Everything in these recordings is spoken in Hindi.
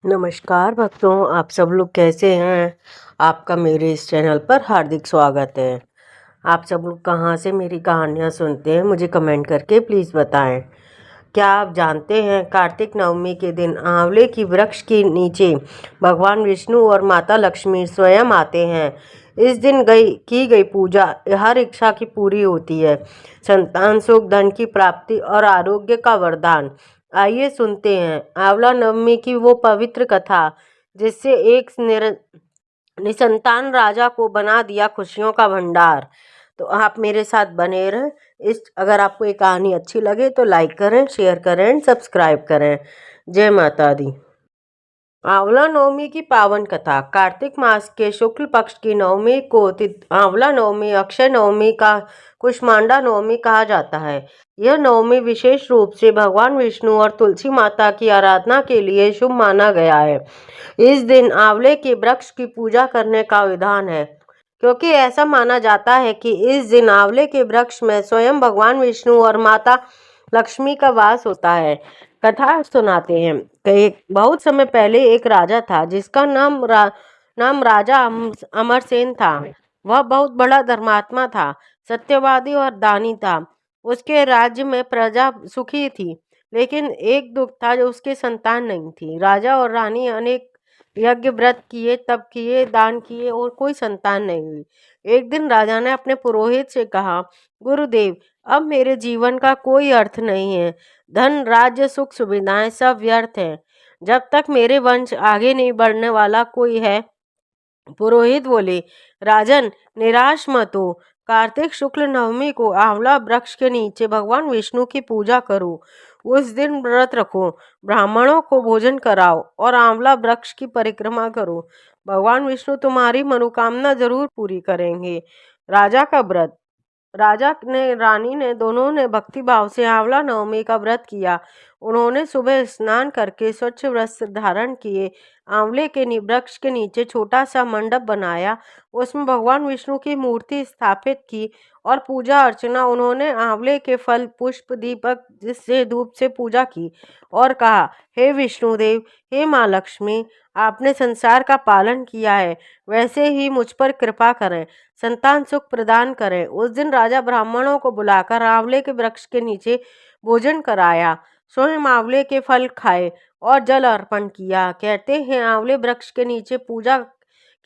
नमस्कार भक्तों, आप सब लोग कैसे हैं। आपका मेरे इस चैनल पर हार्दिक स्वागत है। आप सब लोग कहाँ से मेरी कहानियाँ सुनते हैं, मुझे कमेंट करके प्लीज़ बताएं। क्या आप जानते हैं, कार्तिक नवमी के दिन आंवले की वृक्ष के नीचे भगवान विष्णु और माता लक्ष्मी स्वयं आते हैं। इस दिन की गई पूजा हर इच्छा की पूरी होती है। संतान सुख, धन की प्राप्ति और आरोग्य का वरदान। आइए सुनते हैं आंवला नवमी की वो पवित्र कथा जिससे एक निसंतान राजा को बना दिया खुशियों का भंडार। तो आप मेरे साथ बने रहें। अगर आपको ये कहानी अच्छी लगे तो लाइक करें, शेयर करें एंड सब्सक्राइब करें। जय माता दी। आंवला नवमी की पावन कथा। कार्तिक मास के शुक्ल पक्ष की नवमी को आंवला नवमी, अक्षय नवमी का कुष्मांडा नवमी कहा जाता है। यह नवमी विशेष रूप से भगवान विष्णु और तुलसी माता की आराधना के लिए शुभ माना गया है। इस दिन आंवले के वृक्ष की पूजा करने का विधान है, क्योंकि ऐसा माना जाता है कि इस दिन आंवले के वृक्ष में स्वयं भगवान विष्णु और माता लक्ष्मी का वास होता है। कथा सुनाते हैं। बहुत समय पहले एक राजा था जिसका नाम राजा अमरसेन था। वह बहुत बड़ा धर्मात्मा था, सत्यवादी और दानी था। उसके राज्य में प्रजा सुखी थी, लेकिन एक दुख था, जो उसके संतान नहीं थी। राजा और रानी अनेक यज्ञ व्रत किए, तप किए, दान किए और कोई संतान नहीं हुई। एक दिन राजा ने अपने पुरोहित से कहा, गुरुदेव, अब मेरे जीवन का कोई अर्थ नहीं है। धन, राज्य, सुख सुविधाएं सब व्यर्थ हैं। जब तक मेरे वंश आगे नहीं बढ़ने वाला कोई है। पुरोहित बोले, राजन, निराश मत हो। कार्तिक शुक्ल नवमी को आंवला वृक्ष के नीचे भगवान विष्णु की पूजा करो। उस दिन व्रत रखो, ब्राह्मणों को भोजन कराओ और आंवला वृक्ष की परिक्रमा करो। भगवान विष्णु तुम्हारी मनोकामना जरूर पूरी करेंगे। राजा का व्रत। राजा ने, रानी ने, दोनों ने भक्ति भाव से आंवला नवमी का व्रत किया। उन्होंने सुबह स्नान करके स्वच्छ वस्त्र धारण किए, आंवले के वृक्ष के नीचे छोटा सा मंडप बनाया, उसमें भगवान विष्णु की मूर्ति स्थापित की और पूजा अर्चना। उन्होंने आंवले के फल, पुष्प, दीपक जिससे धूप से पूजा की और कहा, हे विष्णुदेव, हे माँ लक्ष्मी, आपने संसार का पालन किया है, वैसे ही मुझ पर कृपा करें, संतान सुख प्रदान करें। उस दिन राजा ब्राह्मणों को बुलाकर आंवले के वृक्ष के नीचे भोजन कराया, स्वयं आंवले के फल खाए और जल अर्पण किया। कहते हैं, आंवले वृक्ष के नीचे पूजा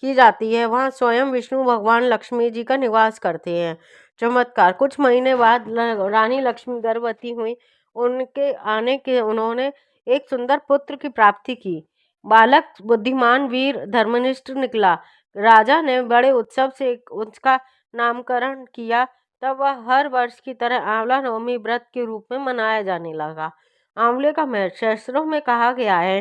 की जाती है, वहाँ स्वयं विष्णु भगवान लक्ष्मी जी का निवास करते हैं। चमत्कार। कुछ महीने बाद रानी लक्ष्मी गर्भवती हुई। उनके आने के उन्होंने एक सुंदर पुत्र की प्राप्ति की। बालक बुद्धिमान, वीर, धर्मनिष्ठ निकला। राजा ने बड़े उत्सव से उसका नामकरण किया। तब वह हर वर्ष की तरह आंवला नवमी व्रत के रूप में मनाया जाने लगा। आंवले का महत्व। शास्त्रों में कहा गया है,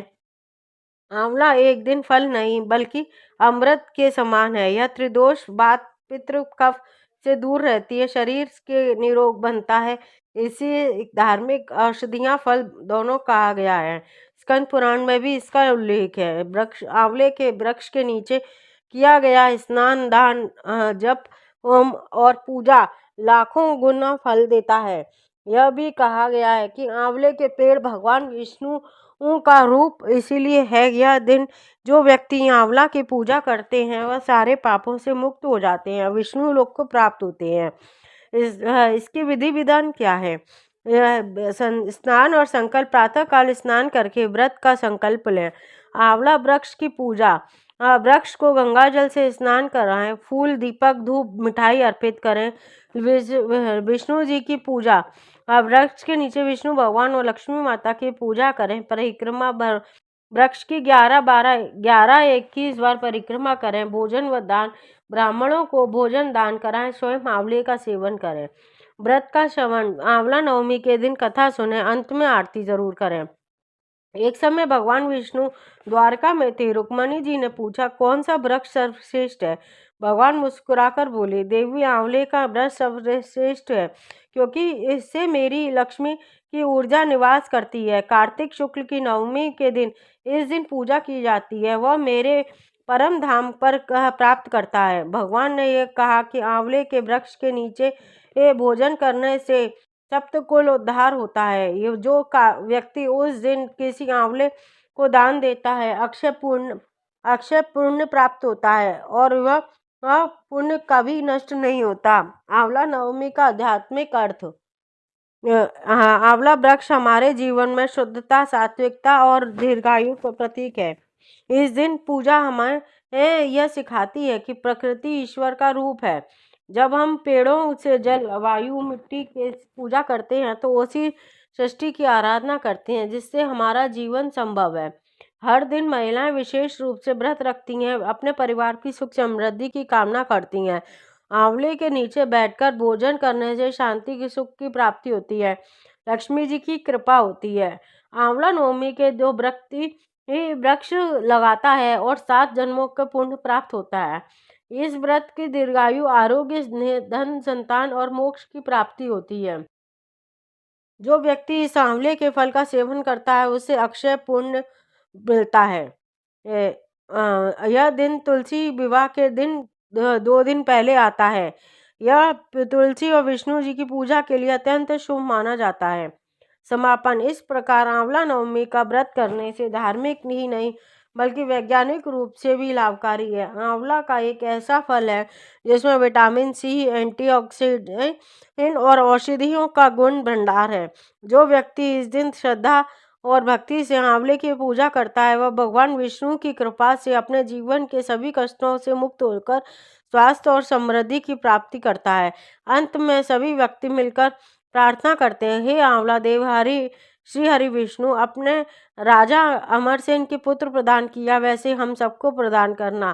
आंवला एक दिन फल नहीं बल्कि अमृत के समान है। यह त्रिदोष, वात, पितृ, कफ से दूर रहती है, शरीर के निरोग बनता है। इसी धार्मिक औषधियाँ, फल दोनों कहा गया है। स्कंद पुराण में भी इसका उल्लेख है। आंवले के वृक्ष के नीचे किया गया स्नान, दान, जप, होम और पूजा लाखों गुना फल देता है। यह भी कहा गया है कि आंवले के पेड़ भगवान विष्णु का रूप इसीलिए है। यह दिन जो व्यक्ति आंवला की पूजा करते हैं, वह सारे पापों से मुक्त हो जाते हैं, विष्णु लोक को प्राप्त होते हैं। इसकी विधि विधान क्या है? स्नान और संकल्प। प्रातः काल स्नान करके व्रत का संकल्प लें। आंवला वृक्ष की पूजा। वृक्ष को गंगा जल से स्नान कराएं, फूल, दीपक, धूप, मिठाई अर्पित करें। विष्णु जी की पूजा। वृक्ष के नीचे विष्णु भगवान और लक्ष्मी माता की पूजा करें। परिक्रमा। वृक्ष की 11-21 बार परिक्रमा करें। भोजन व दान। ब्राह्मणों को भोजन दान कराएं, स्वयं आंवले का सेवन करें। व्रत का श्रवण। आंवला नवमी के दिन कथा सुने, अंत में आरती जरूर करें। एक समय भगवान विष्णु द्वारका में थे। रुक्मणी जी ने पूछा, कौन सा वृक्ष सर्वश्रेष्ठ है? भगवान मुस्कुराकर बोले, देवी, आंवले का वृक्ष सर्वश्रेष्ठ है, क्योंकि इससे मेरी लक्ष्मी की ऊर्जा निवास करती है। कार्तिक शुक्ल की नवमी के दिन इस दिन पूजा की जाती है, वह मेरे परम धाम पर प्राप्त करता है। भगवान ने यह कहा कि आंवले के वृक्ष के नीचे भोजन करने से सप्त कुल उद्धार होता है। ये जो व्यक्ति उस दिन किसी आंवले को दान देता है अक्षय पुण्य प्राप्त होता है और वह पुण्य कभी नष्ट नहीं होता। आंवला नवमी का आध्यात्मिक अर्थ। आंवला वृक्ष हमारे जीवन में शुद्धता, सात्विकता और दीर्घायु का प्रतीक है। इस दिन पूजा हमें यह सिखाती है कि प्रकृति ईश्वर का रूप है। जब हम पेड़ों से जल, वायु, मिट्टी की पूजा करते हैं तो उसी सृष्टि की आराधना करते हैं जिससे हमारा जीवन संभव है। हर दिन महिलाएं विशेष रूप से व्रत रखती हैं, अपने परिवार की सुख समृद्धि की कामना करती हैं। आंवले के नीचे बैठकर भोजन करने से शांति की, सुख की प्राप्ति होती है, लक्ष्मी जी की कृपा होती है। आंवला नवमी के जो व्यक्ति वृक्ष लगाता है और 7 जन्मों का पुण्य प्राप्त होता है। इस व्रत की दीर्घायु, आरोग्य, धन, संतान और मोक्ष की प्राप्ति होती है। जो व्यक्ति इस आंवले के फल का सेवन करता है उसे अक्षय पुण्य मिलता है। यह दिन तुलसी विवाह के दिन 2 दिन पहले आता है। यह तुलसी और विष्णु जी की पूजा के लिए अत्यंत शुभ माना जाता है। समापन। इस प्रकार आंवला नवमी का व्रत करने से धार्मिक ही नहीं बल्कि वैज्ञानिक रूप से भी लाभकारी है। आंवला का एक ऐसा फल है जिसमें विटामिन सी, एंटीऑक्सीडेंट और औषधियों का गुण भंडार है। जो व्यक्ति इस दिन श्रद्धा और भक्ति से आंवले की पूजा करता है वह भगवान विष्णु की कृपा से अपने जीवन के सभी कष्टों से मुक्त होकर स्वास्थ्य और समृद्धि की प्राप्ति करता है। अंत में सभी व्यक्ति मिलकर प्रार्थना करते हैं, हे आंवला देव श्री हरि विष्णु, अपने राजा अमरसेन के पुत्र प्रदान किया वैसे हम सबको प्रदान करना।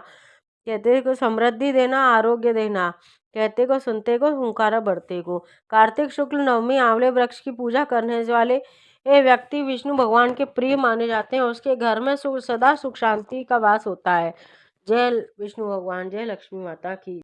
कहते को समृद्धि देना, आरोग्य देना। कहते को सुनते को, हुंकारा बढ़ते को। कार्तिक शुक्ल नवमी आंवले वृक्ष की पूजा करने वाले ये व्यक्ति विष्णु भगवान के प्रिय माने जाते हैं। उसके घर में सदा सुख शांति का वास होता है। जय विष्णु भगवान, जय लक्ष्मी माता की।